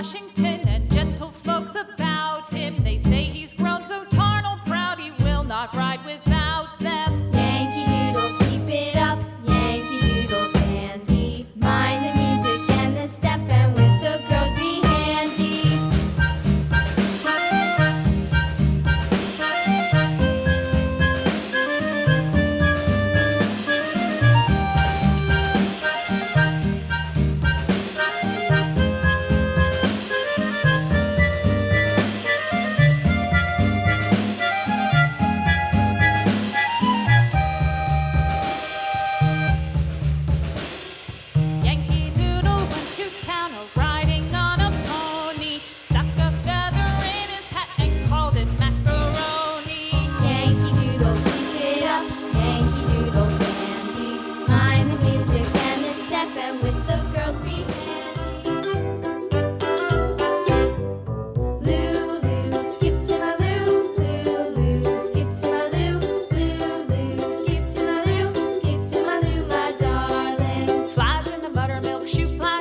Washington, and gentle folks about him. They say he's grown so tarnal proud he will not ride without them. Yankee Doodle, keep it up, Yankee Doodle dandy. Mind the music and the step, and with the girls be handy. Yankee Doodle went to town riding on a pony, stuck a feather in his hat and called it macaroni. Yankee Doodle, keep it up, Yankee Doodle dandy. Mind the music and the step, and with the girls be handy. Lulu, skip to my Lou, Lulu, skip to my Lou, Lulu, skip to my Lou, skip to my Lou, my darling. Flies in the buttermilk shoe fly